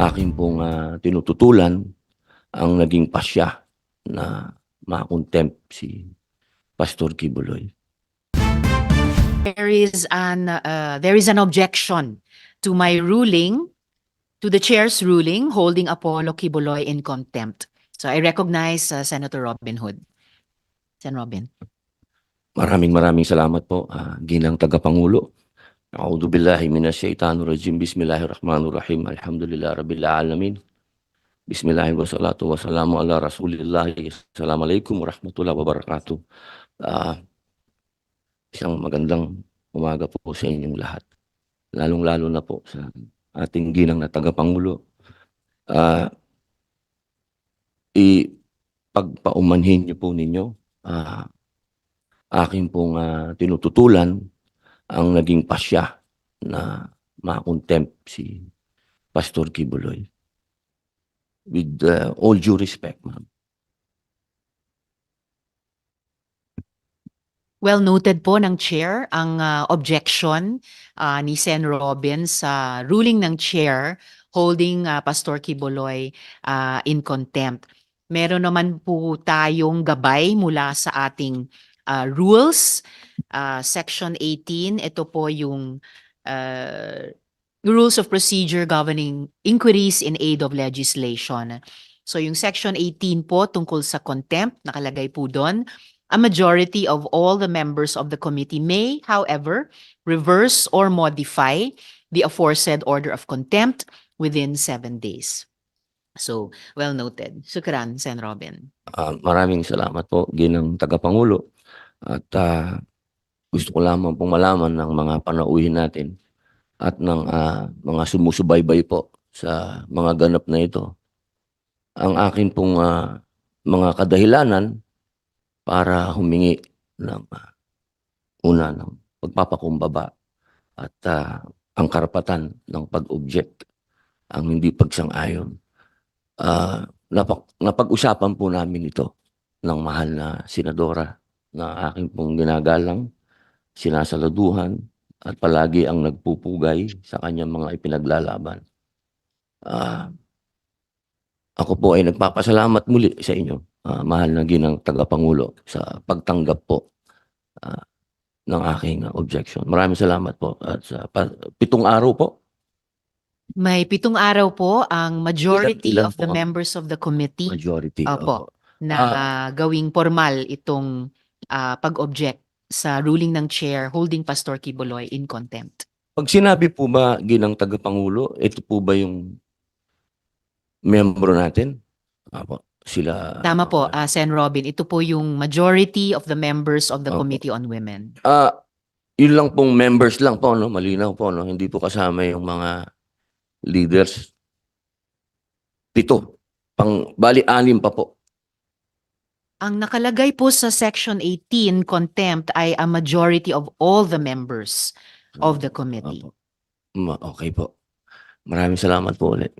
akin pong tinututulan ang naging pasya na ma-contempt si Pastor Kibuloy. There is an objection to my ruling, to the chair's ruling holding Apollo Kibuloy in contempt. So I recognize Senator Robin Hood. Sen. Robin. Maraming salamat po, ginang tagapangulo. A'udhu billahi minasyaitanir rajim. Bismillahirrahmanirrahim. Alhamdulillah rabbil alamin. Bismillahirrahmanirrahim. Wassalatu wassalamu ala Rasulillah. Assalamualaikum warahmatullahi wabarakatuh. Isang magandang umaga po sa inyong lahat. Lalong-lalo na po sa ating ginang na tagapangulo. Ipagpaumanhin niyo po ninyo, akin pong tinututulan ang naging pasya na ma-contempt si Pastor Kibuloy. With all due respect, ma'am. Well noted po ng chair ang objection ni Sen. Robin sa ruling ng chair holding Pastor Kibuloy in contempt. Meron naman po tayong gabay mula sa ating rules. Section 18, ito po yung rules of procedure governing inquiries in aid of legislation. So yung section 18 po tungkol sa contempt, nakalagay po doon, a majority of all the members of the committee may, however, reverse or modify the aforesaid order of contempt within 7 days. So, well noted. Sukran, Sen. Robin. Maraming salamat po, ginang tagapangulo. At gusto ko lamang pong malaman ng mga panauhin natin at ng mga sumusubaybay po sa mga ganap na ito. Ang akin pong mga kadahilanan para humingi ng ng pagpapakumbaba at ang karapatan ng pag-object, ang hindi pagsang-ayon. Napag-usapan po namin ito ng mahal na senadora na aking pong ginagalang, sinasaladuhan at palagi ang nagpupugay sa kanyang mga ipinaglalaban. Ako po ay nagpapasalamat muli sa inyo, mahal na ginang tagapangulo, sa pagtanggap po ng aking objection. Maraming salamat po. At sa 7 araw po. May 7 araw po ang majority Ilan of the members of the committee Majority. Opo, na gawing formal itong pag-object sa ruling ng chair holding Pastor Kibuloy in contempt. Pag sinabi po ba, ginang tagapangulo, ito po ba yung membro natin? Sila. Tama po, Sen. Robin. Ito po yung majority of the members of the Opo. Committee on Women. Yun lang pong members lang po, no? Malinaw po, no? Hindi po kasama yung mga leaders. 7. Bali 6 pa po. Ang nakalagay po sa Section 18, contempt, ay a majority of all the members of the committee. Opo. Okay po. Maraming salamat po ulit.